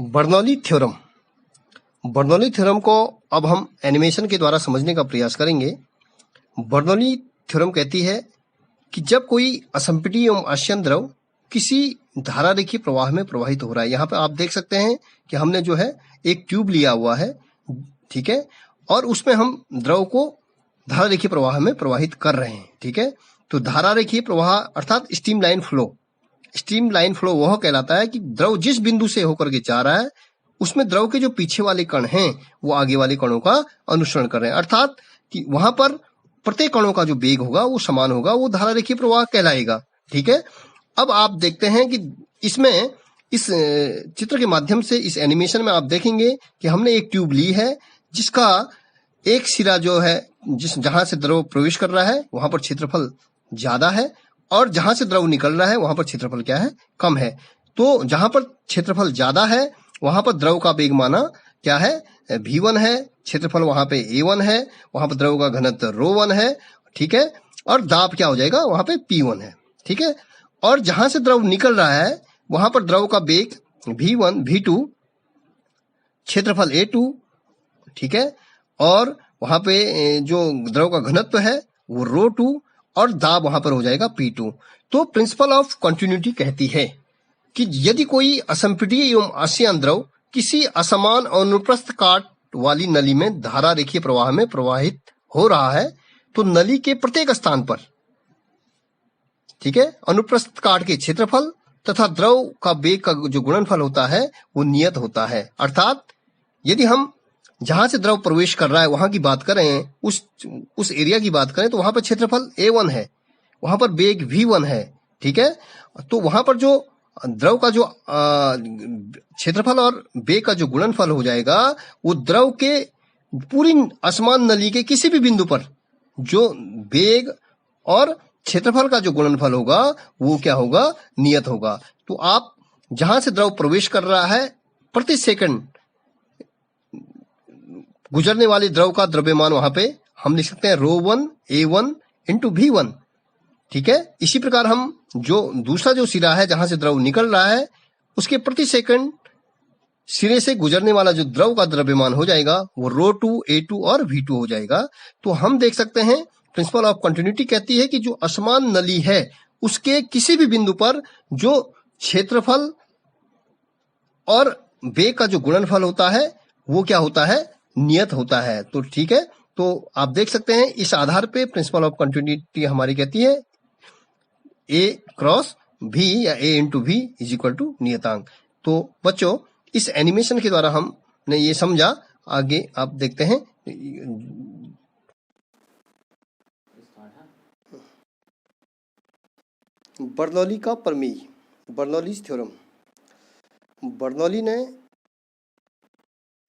Bernoulli theorem. Bernoulli theorem को अब हम एनिमेशन के द्वारा समझने का प्रयास करेंगे। बर्नौली थ्योरम कहती है कि जब कोई असंपीड्य एवं आस्यन द्रव किसी धारा रेखीय प्रवाह में प्रवाहित हो रहा है। यहाँ पे आप देख सकते हैं कि हमने जो है एक ट्यूब लिया हुआ है, ठीक है, और उसमें हम द्रव को धारा रेखीय प्रवाह में प्रवाहित कर रहे हैं, ठीक है। तो धारा रेखीय प्रवाह अर्थात स्ट्रीमलाइन फ्लो। स्ट्रीमलाइन फ्लो वह कहलाता है कि द्रव जिस बिंदु से होकर के जा रहा है उसमें द्रव के जो पीछे वाले कण हैं वो आगे वाले कणों का अनुसरण कर रहे हैं, अर्थात कि वहां पर प्रत्येक कणों का जो वेग होगा वो समान होगा, वो धारा रेखीय प्रवाह कहलाएगा, ठीक है। अब आप देखते हैं कि इसमें इस चित्र के माध्यम से इस एनिमेशन में आप देखेंगे कि हमने एक ट्यूब ली है जिसका एक सिरा जो है जहां से द्रव प्रवेश कर रहा है वहां पर क्षेत्रफल ज्यादा है और जहां से द्रव निकल रहा है वहां पर क्षेत्रफल क्या है, कम है। तो जहां पर क्षेत्रफल ज्यादा है वहां पर द्रव का वेग माना क्या है, v1 है, क्षेत्रफल वहां पे a1 है, वहां पर द्रव का घनत्व ρ1 है, ठीक है, और दाब क्या हो जाएगा वहां पे p1 है, ठीक है। और जहां से द्रव निकल रहा है वहां पर द्रव का वेग v1 v2, क्षेत्रफल a2, ठीक है, और वहां पे जो द्रव का घनत्व है वो ρ2 और दाब वहां पर हो जाएगा p2। तो प्रिंसिपल ऑफ कंटिन्यूटी कहती है कि यदि कोई असंपीड्य एवं आस्यन द्रव किसी असमान अनुप्रस्थ काट वाली नली में धारा रेखीय प्रवाह में प्रवाहित हो रहा है तो नली के प्रत्येक स्थान पर, ठीक है, अनुप्रस्थ काट के क्षेत्रफल तथा द्रव का वेग का जो गुणनफल होता है वो नियत होता है। अर्थात यदि हम जहां से द्रव प्रवेश कर रहा है वहां की बात करें, उस एरिया की बात करें तो वहां पर क्षेत्रफल a1 है, वहां पर वेग v1 है, ठीक है। तो वहां पर जो द्रव का जो क्षेत्रफल और वेग का जो गुणनफल हो जाएगा वो द्रव के पूरी असमान नली के किसी भी बिंदु पर जो वेग और क्षेत्रफल का जो गुणनफल होगा वो क्या होगा, नियत होगा। तो आप जहां से द्रव प्रवेश कर रहा है प्रति सेकंड गुजरने वाले द्रव का द्रव्यमान वहां पे हम लिख सकते हैं ρ1 a1 इंटू v1, ठीक है। इसी प्रकार हम जो दूसरा जो सिरा है जहां से द्रव निकल रहा है उसके प्रति सेकंड सिरे से गुजरने वाला जो द्रव का द्रव्यमान हो जाएगा वो ρ2 a2 और v2 हो जाएगा। तो हम देख सकते हैं प्रिंसिपल ऑफ कंटिन्यूटी कहती है कि जो असमान नली है उसके किसी भी बिंदु पर जो क्षेत्रफल और वेग का जो गुणनफल होता है वो क्या होता है, नियत होता है। तो ठीक है, तो आप देख सकते हैं इस आधार पे प्रिंसिपल ऑफ कंटिन्यूटी हमारी कहती है a क्रॉस v या a into v is equal to नियतांक। तो बच्चों इस एनिमेशन के द्वारा हमने ये समझा, आगे आप देखते हैं। बर्नौली का प्रमेय, बर्नौलीज थ्योरम। बर्नौली ने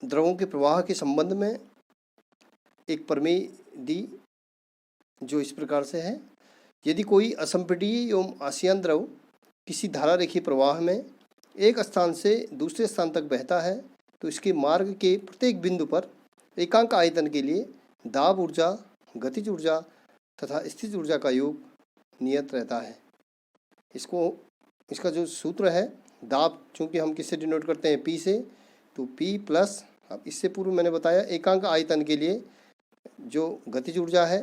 द्रवों के प्रवाह के संबंध में एक प्रमेय दी जो इस प्रकार से है। यदि कोई असंपीड्य एवं आस्यन द्रव किसी धारा रेखीय प्रवाह में एक स्थान से दूसरे स्थान तक बहता है तो इसके मार्ग के प्रत्येक बिंदु पर एकांक आयतन के लिए दाब ऊर्जा, गतिज ऊर्जा तथा स्थितिज ऊर्जा का योग नियत रहता है। इसका जो सूत्र है दाब, चूंकि हम किससे डिनोट करते हैं, P से, तो P प्लस, अब इससे पूर्व मैंने बताया एकांक आयतन के लिए जो गतिज ऊर्जा है,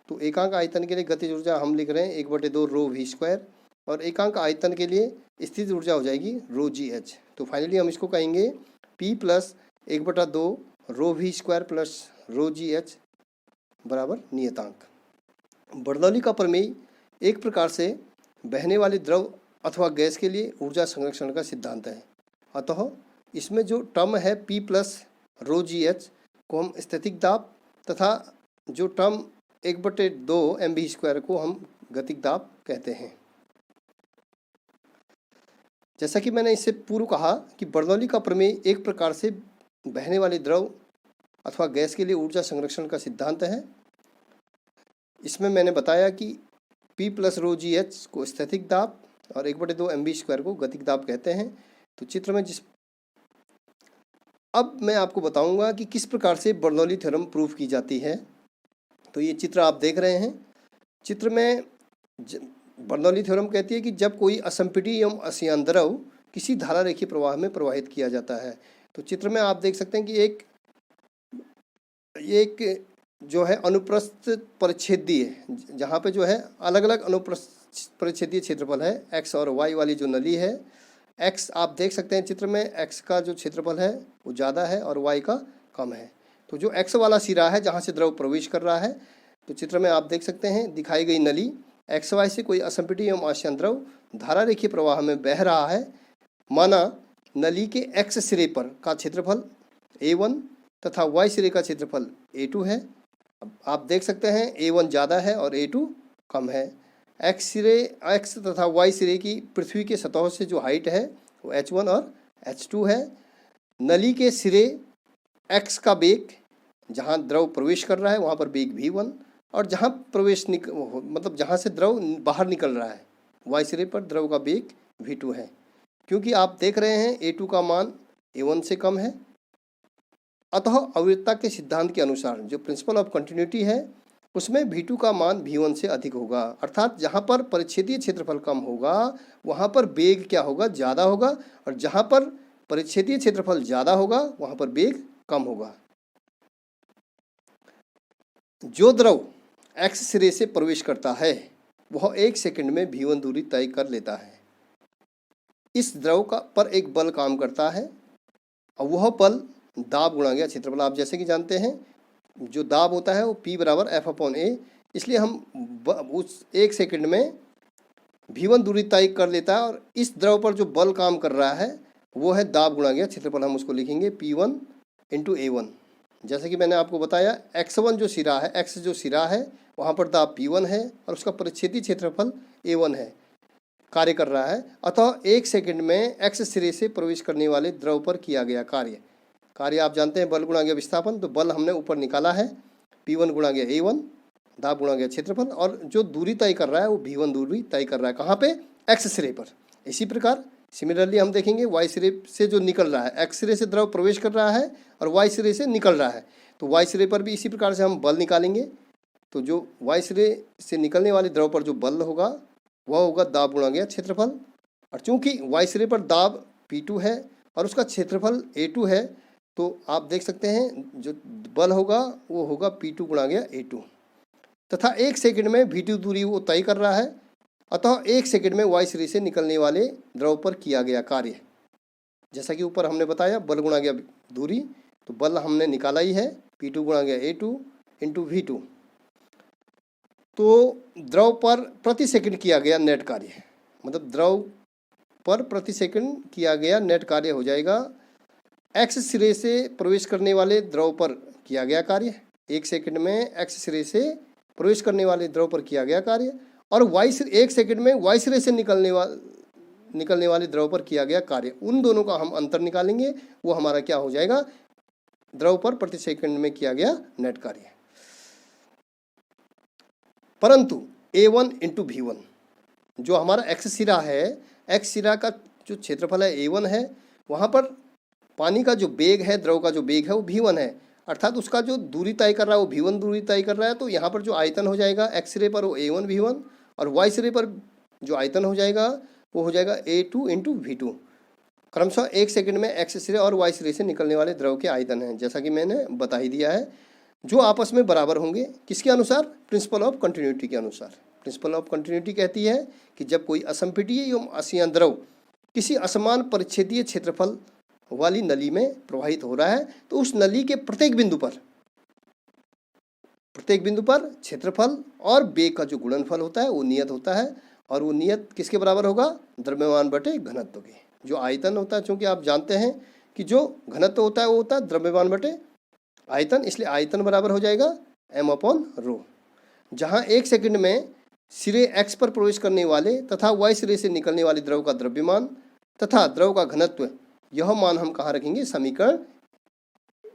तो एकांक आयतन के लिए गतिज ऊर्जा हम लिख रहे हैं 1/2 रो वी स्क्वायर, और एकांक आयतन के लिए स्थितिज ऊर्जा हो जाएगी रो जी एच। तो फाइनली हम इसको कहेंगे P plus 1/2 rho V squared plus rho G H बराबर नियतांक। बर्नौली का प्रमेय एक प्रकार से बहने वाले द्रव अथवा गैस के लिए ऊर्जा संरक्षण का सिद्धांत है। अतः इसमें जो टर्म है P plus rho G H को हम स्थैतिक दाब तथा जो टर्म 1/2 mv स्क्वायर को हम गतिक दाब कहते हैं। जैसा कि मैंने इससे पूर्व कहा कि बर्नौली का प्रमेय एक प्रकार से बहने वाले द्रव अथवा गैस के लिए ऊर्जा संरक्षण का सिद्धांत है। इसमें मैंने बताया कि P plus rho G H को स्थैतिक दाब और 1/2 mv स्क्वायर को गतिक दाब कहते हैं। तो चित्र में अब मैं आपको बताऊंगा कि किस प्रकार से बर्नौली थ्योरम प्रूफ की जाती है। तो ये चित्र आप देख रहे हैं। चित्र में बर्नौली थ्योरम कहती है कि जब कोई असंपीड्य एवं आस्यन द्रव किसी धारा रेखीय प्रवाह में प्रवाहित किया जाता है। तो चित्र में आप देख सकते हैं कि एक जो है अनुप्रस्थ परिच्छेदीय, जहाँ पे जो है अलग अलग अनुप्रस्थ परिच्छेदीय क्षेत्रफल है, एक्स और वाई वाली जो नली है, एक्स आप देख सकते हैं चित्र में, एक्स का जो क्षेत्रफल है वो ज़्यादा है और वाई का कम है। तो जो एक्स वाला सिरा है जहाँ से द्रव प्रवेश कर रहा है, तो चित्र में आप देख सकते हैं दिखाई गई नली एक्स वाई से कोई असंपीड्य एवं आश्यन द्रव धारा रेखीय प्रवाह में बह रहा है। माना नली के एक्स सिरे पर का क्षेत्रफल A1 तथा वाई सिरे का क्षेत्रफल A2 है। अब आप देख सकते हैं A1 ज़्यादा है और A2 कम है। एक्स तथा वाई सिरे की पृथ्वी के सतह से जो हाइट है वो H1 और H2 है। नली के सिरे एक्स का बेग, जहाँ द्रव प्रवेश कर रहा है वहाँ पर बेग V1, और जहाँ मतलब जहाँ से द्रव बाहर निकल रहा है वाई सिरे पर द्रव का बेग V2 है। क्योंकि आप देख रहे हैं A2 का मान A1 से कम है, अतः अविरतता के सिद्धांत के अनुसार जो प्रिंसिपल ऑफ कंटिन्यूटी है उसमें V2 का मान V1 से अधिक होगा। अर्थात जहाँ पर परिच्छेदीय क्षेत्रफल कम होगा वहाँ पर बेग क्या होगा, ज़्यादा होगा, और जहाँ पर परिच्छेदीय क्षेत्रफल ज़्यादा होगा वहाँ पर बेग कम होगा। जो द्रव एक्स सिरे से प्रवेश करता है वह 1 सेकंड में V1 दूरी तय कर लेता है। इस द्रव का पर एक बल काम करता है और वह बल दाब गुणा गया क्षेत्रफल। आप जैसे कि जानते हैं जो दाब होता है वो P बराबर F/A, इसलिए हम उस 1 सेकंड में V1 दूरी तय कर लेता है, और इस द्रव पर जो बल काम कर रहा है वो है दाब गुणा गया क्षेत्रफल। हम उसको लिखेंगे P1 × A1। जैसे कि मैंने आपको बताया x1 जो सिरा है, x जो सिरा है वहाँ पर दाब P1 है और उसका परिच्छेदीय क्षेत्रफल A1 है, कार्य कर रहा है। अतः 1 सेकंड में x सिरे से प्रवेश करने वाले द्रव पर किया गया कार्य आप जानते हैं बल गुणा गया विस्थापन। तो बल हमने ऊपर निकाला है P1 गुणा गया A1, दाब गुणा गया क्षेत्रफल, और जो दूरी तय कर रहा है वो V1 दूरी तय कर रहा है। कहाँ पे? x सिरे पर। इसी प्रकार सिमिलरली हम देखेंगे y सिरे से जो निकल रहा है, x सिरे से द्रव प्रवेश कर रहा है और y सिरे से निकल रहा है, तो y सिरे पर भी इसी प्रकार से हम बल निकालेंगे। तो जो y सिरे से निकलने वाले द्रव पर जो बल होगा वह होगा दाब गुणा गया क्षेत्रफल, और चूंकि y सिरे पर दाब P2 है और उसका क्षेत्रफल A2 है, तो आप देख सकते हैं जो बल होगा वो होगा P2 गुणा गया A2, तथा 1 सेकंड में V2 दूरी वो तय कर रहा है। अतः 1 सेकंड में y सिरे से निकलने वाले द्रव पर किया गया कार्य, जैसा कि ऊपर हमने बताया बल गुणा गया दूरी, तो बल हमने निकाला ही है P2 गुणा गया A2 × V2। तो द्रव पर प्रति सेकंड किया गया नेट कार्य, मतलब द्रव पर प्रति सेकंड किया गया नेट कार्य हो जाएगा x सिरे से प्रवेश करने वाले द्रव पर किया गया कार्य, 1 सेकंड में x सिरे से प्रवेश करने वाले द्रव पर किया गया कार्य, और 1 सेकंड में y सिरे से निकलने वाले द्रव पर किया गया कार्य। उन दोनों का हम अंतर निकालेंगे, वो हमारा क्या हो जाएगा, द्रव पर प्रति सेकंड में किया गया नेट कार्य। परंतु A1 × V1 जो हमारा x सिरा है, x सिरा का जो क्षेत्रफल है A1 है, वहाँ पर पानी का जो बेग है, द्रव का जो बेग है वो V1 है, अर्थात उसका जो दूरी तय कर रहा है वो V1 दूरी तय कर रहा है। तो यहाँ पर जो आयतन हो जाएगा x सिरे पर वो A1 V1, और y सिरे पर जो आयतन हो जाएगा वो हो जाएगा A2 × V2। क्रमशः 1 सेकंड में x सिरे और y सिरे से निकलने वाले द्रव के आयतन हैं, जैसा कि मैंने बता ही दिया है, जो आपस में बराबर होंगे। किसके अनुसार? प्रिंसिपल ऑफ कंटिन्यूटी के अनुसार। प्रिंसिपल ऑफ कंटिन्यूटी कहती है कि जब कोई असंपीड्य एवं असीम द्रव किसी असमान परिच्छेदीय क्षेत्रफल वाली नली में प्रवाहित हो रहा है, तो उस नली के प्रत्येक बिंदु पर क्षेत्रफल और बेग का जो गुणनफल होता है वो नियत होता है, और वो नियत किसके बराबर होगा? द्रव्यमान बटे घनत्व के। जो आयतन होता है, चूंकि आप जानते हैं कि जो घनत्व होता है वो होता है द्रव्यमान बटे आयतन, इसलिए आयतन बराबर हो जाएगा m/ρ। जहाँ 1 सेकंड में सिरे x पर प्रवेश करने वाले तथा y सिरे से निकलने वाले द्रव का द्रव्यमान तथा द्रव का घनत्व, यह मान हम कहाँ रखेंगे? समीकरण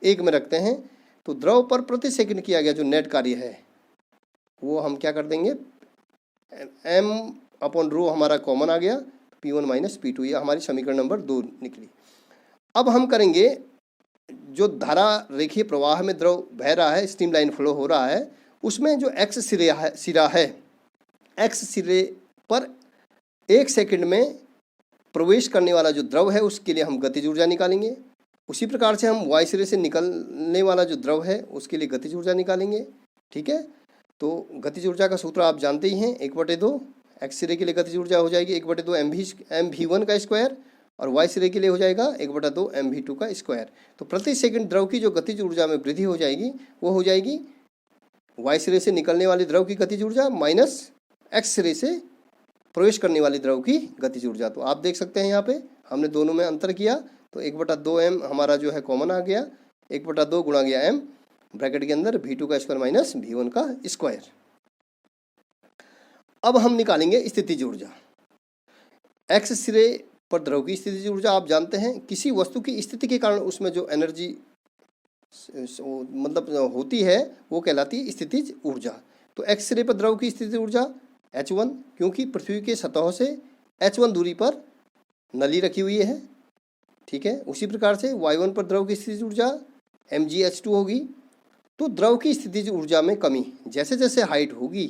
1 में रखते हैं। तो द्रव पर प्रति सेकंड किया गया जो नेट कार्य है वो हम क्या कर देंगे, m/ρ हमारा कॉमन आ गया, P1 - P2, यह हमारी समीकरण नंबर 2 निकली। अब हम करेंगे जो धारा रेखीय प्रवाह में द्रव बह रहा है, स्ट्रीमलाइन फ्लो हो रहा है, उसमें जो x सिरा है, x सिरे पर 1 सेकंड में प्रवेश करने वाला जो द्रव है उसके लिए हम गतिज ऊर्जा निकालेंगे। उसी प्रकार से हम वायु सिरे से निकलने वाला जो द्रव है उसके लिए गतिज ऊर्जा निकालेंगे। ठीक है, तो गतिज ऊर्जा का सूत्र आप जानते ही हैं, 1/2 एक्स सिरे के लिए गतिज ऊर्जा हो जाएगी 1/2 mv1 का स्क्वायर, और वाई सिरे के लिए हो जाएगा 1/2 mv2 का स्क्वायर। तो प्रति सेकंड द्रव की जो गतिज ऊर्जा में वृद्धि हो जाएगी वो हो जाएगी वाई सिरे से निकलने वाली द्रव की गतिज ऊर्जा माइनस एक्स सिरे से प्रवेश करने वाली द्रव की गतिज ऊर्जा। तो आप देख सकते हैं यहाँ पे हमने दोनों में अंतर किया, तो 1/2 m हमारा जो है कॉमन आ गया, 1/2 गुणा गया m ब्रैकेट के अंदर v2 का स्क्वायर माइनस v1 का स्क्वायर। अब हम निकालेंगे स्थितिज ऊर्जा। एक्स सिरे पर द्रव की स्थितिज ऊर्जा आप जानते हैं, किसी वस्तु की स्थिति के कारण उसमें जो एनर्जी मतलब होती है वो कहलाती है स्थितिज ऊर्जा। तो एक्स सिरे पर द्रव की स्थितिज ऊर्जा H1, क्योंकि पृथ्वी के सतह से H1 दूरी पर नली रखी हुई है। ठीक है, उसी प्रकार से Y1 पर द्रव की स्थितिज ऊर्जा mgH2 होगी। तो द्रव की स्थितिज ऊर्जा में कमी, जैसे जैसे हाइट होगी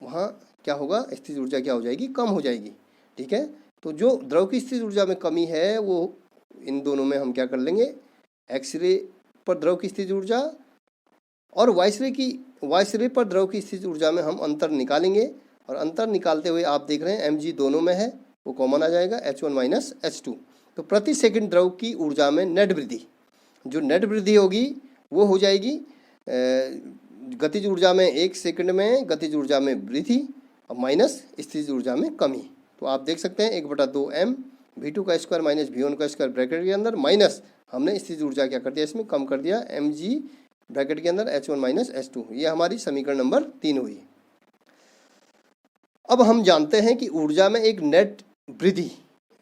वहाँ क्या होगा, स्थितिज ऊर्जा क्या हो जाएगी, कम हो जाएगी। ठीक है, तो जो द्रव की स्थितिज ऊर्जा में कमी है वो इन दोनों में हम क्या कर लेंगे, एक्स सिरे पर द्रव की स्थितिज ऊर्जा और वाई सिरे पर द्रव की स्थितिज ऊर्जा में हम अंतर निकालेंगे, और अंतर निकालते हुए आप देख रहे हैं mg दोनों में है, वो कॉमन आ जाएगा H1 माइनस H2। तो प्रति सेकंड द्रव की ऊर्जा में नेट वृद्धि, जो नेट वृद्धि होगी वो हो जाएगी गतिज ऊर्जा में 1 सेकंड में गतिज ऊर्जा में वृद्धि और माइनस स्थितिज ऊर्जा में कमी। तो आप देख सकते हैं 1/2 m v2 का स्क्वायर माइनस v1 का स्क्वायर ब्रैकेट के अंदर माइनस हमने स्थितिज ऊर्जा क्या कर दिया, इसमें कम कर दिया mg ब्रैकेट के अंदर H1 माइनस H2। ये हमारी समीकरण नंबर 3 हुई। अब हम जानते हैं कि ऊर्जा में एक नेट वृद्धि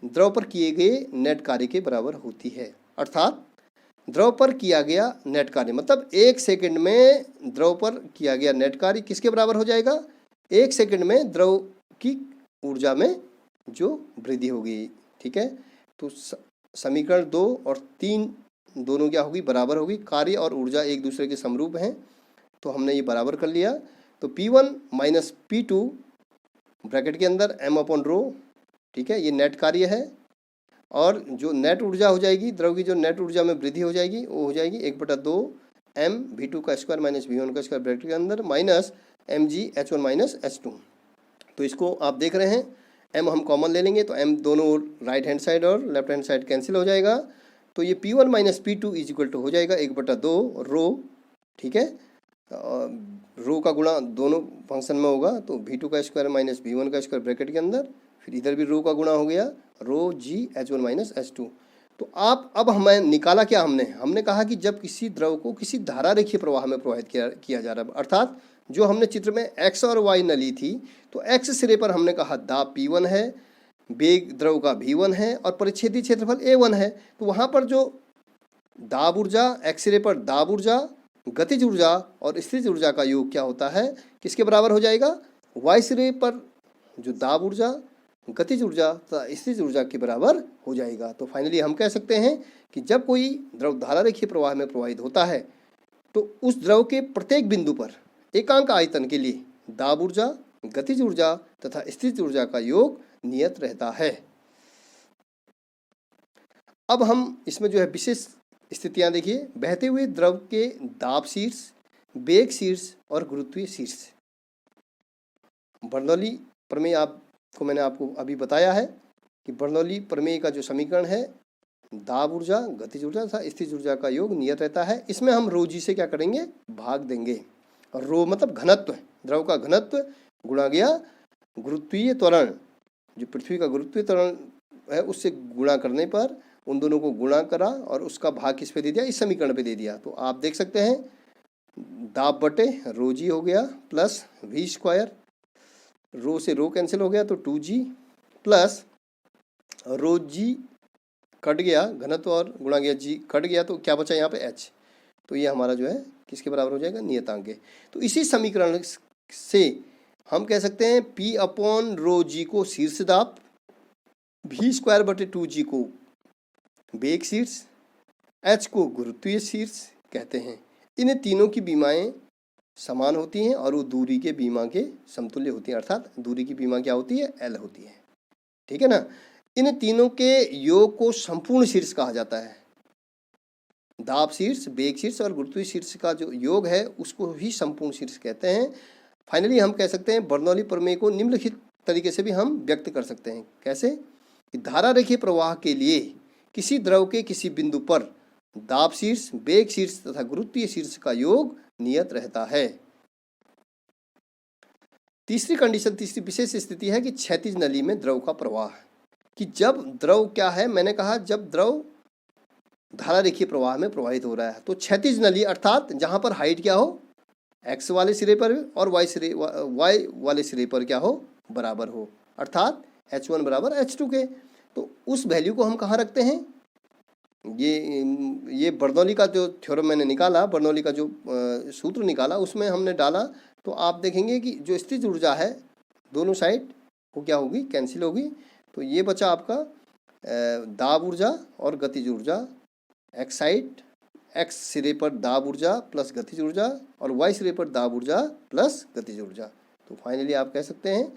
द्रव पर किए गए नेट कार्य के बराबर होती है। अर्थात द्रव पर किया गया नेट कार्य मतलब 1 सेकंड में द्रव पर किया गया नेट कार्य किसके बराबर हो जाएगा, 1 सेकंड में द्रव की ऊर्जा में जो वृद्धि होगी। ठीक है, तो समीकरण 2 और 3 दोनों क्या होगी, बराबर होगी। कार्य और ऊर्जा एक दूसरे के समरूप हैं, तो हमने ये बराबर कर लिया। तो P1 माइनस P2 ब्रैकेट के अंदर m/ρ, ठीक है, ये नेट कार्य है, और जो नेट ऊर्जा हो जाएगी द्रव की, जो नेट ऊर्जा में वृद्धि हो जाएगी वो हो जाएगी 1/2 m v2 का स्क्वायर माइनस v1 का स्क्वायर ब्रैकेट के अंदर minus mg h1 minus h2। तो इसको आप देख रहे हैं m हम कॉमन ले लेंगे तो m दोनों राइट हैंड साइड और लेफ्ट हैंड साइड कैंसिल हो जाएगा। तो ये P1 minus P2 is equal to हो जाएगा 1/2 रो। ठीक है, रो का गुणा दोनों फंक्शन में होगा, तो v2 का स्क्वायर माइनस v1 का स्क्वायर ब्रैकेट के अंदर, फिर इधर भी रो का गुणा हो गया रो g h1 माइनस h2। तो आप अब हमें निकाला क्या, हमने कहा कि जब किसी द्रव को किसी धारा रेखीय प्रवाह में प्रवाहित किया जा रहा है, अर्थात जो हमने चित्र में x और y नली थी, तो x सिरे पर हमने कहा दाब P1 है, वेग द्रव का v1 है और परिच्छेदी क्षेत्रफल a1 है। तो वहाँ पर जो दाब ऊर्जा, x सिरे पर दाब ऊर्जा, गतिज ऊर्जा और स्थितिज ऊर्जा का योग क्या होता है, किसके बराबर हो जाएगा, y सिरे पर जो दाब ऊर्जा, गतिज ऊर्जा तथा स्थितिज ऊर्जा के बराबर हो जाएगा। तो फाइनली हम कह सकते हैं कि जब कोई द्रव धारा रेखीय प्रवाह में प्रवाहित होता है तो उस द्रव के प्रत्येक बिंदु पर एकांक आयतन के लिए दाब ऊर्जा, गतिज ऊर्जा तथा स्थितिज ऊर्जा का योग नियत रहता है। अब हम इसमें जो है विशेष स्थितियां देखिए, बहते हुए द्रव के दाब शीर्ष, वेग शीर्ष और गुरुत्वीय शीर्ष। बर्नौली प्रमेय आपको मैंने आपको अभी बताया है कि बर्नौली प्रमेय का जो समीकरण है, दाब ऊर्जा, गतिज ऊर्जा तथा स्थितिज ऊर्जा का योग नियत रहता है। इसमें हम रो जी से क्या करेंगे, भाग देंगे, और रो मतलब घनत्व, द्रव का घनत्व गुणा गया गुरुत्वीय त्वरण, जो पृथ्वी का गुरुत्वीय त्वरण है उससे गुणा करने पर उन दोनों को गुणा करा और उसका भाग किस पे दे दिया, इस समीकरण पे दे दिया। तो आप देख सकते हैं दाब बटे रो जी हो गया प्लस वी स्क्वायर, रो से रो कैंसिल हो गया तो 2g प्लस रो जी कट गया, घनत्व और गुणा गया g कट गया, तो क्या बचा यहाँ पे h। तो ये हमारा जो है किसके बराबर हो जाएगा, नियतांक के। तो इसी समीकरण से हम कह सकते हैं P/ρg को शीर्ष दाब, v स्क्वायर बटे 2g को वेग शीर्ष, h को गुरुत्वीय शीर्ष कहते हैं। इन तीनों की बीमाएं समान होती हैं और वो दूरी के बीमा के समतुल्य होती हैं, अर्थात दूरी की बीमा क्या होती है, L होती है। ठीक है ना। इन तीनों के योग को संपूर्ण शीर्ष कहा जाता है। दाब शीर्ष, वेग शीर्ष और गुरुत्वीय शीर्ष का जो योग है उसको ही संपूर्ण शीर्ष कहते हैं। फाइनली हम कह सकते हैं बर्नौली प्रमेय को निम्नलिखित तरीके से भी हम व्यक्त कर सकते हैं। कैसे? कि धारा रेखीय प्रवाह के लिए किसी द्रव के किसी बिंदु पर दाब शीर्ष, वेग शीर्ष तथा गुरुत्वीय शीर्ष का योग नियत रहता है। तीसरी कंडीशन, तीसरी विशेष स्थिति है कि क्षैतिज नली में द्रव का प्रवाह, कि जब द्रव क्या है, मैंने कहा जब द्रव धारा रेखीय प्रवाह में प्रवाहित हो रहा है तो क्षैतिज नली अर्थात जहां पर हाइट क्या हो, एक्स वाले सिरे पर और वाई वाले सिरे पर क्या हो, बराबर हो, अर्थात H1 बराबर H2 के। तो उस वैल्यू को हम कहाँ रखते हैं, ये बर्नौली का जो थ्योरम मैंने निकाला, बर्नौली का जो सूत्र निकाला उसमें हमने डाला, तो आप देखेंगे कि जो स्थितिज ऊर्जा है दोनों साइड वो क्या होगी, कैंसिल होगी। तो ये बचा आपका दाब ऊर्जा और गतिज ऊर्जा, एक्स साइड, एक्स सिरे पर दाब ऊर्जा प्लस गतिज ऊर्जा और वाई सिरे पर दाब ऊर्जा प्लस गतिज ऊर्जा। तो फाइनली आप कह सकते हैं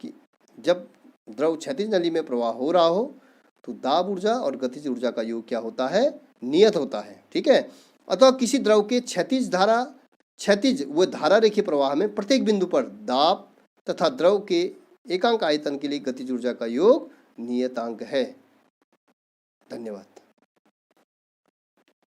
कि जब द्रव क्षैतिज नली में प्रवाह हो रहा हो तो दाब ऊर्जा और गतिज ऊर्जा का योग क्या होता है, नियत होता है। ठीक है। अथवा किसी द्रव के क्षैतिज व धारा रेखीय प्रवाह में प्रत्येक बिंदु पर दाब तथा द्रव के एकांक आयतन के लिए गतिज ऊर्जा का योग नियतांक है। धन्यवाद।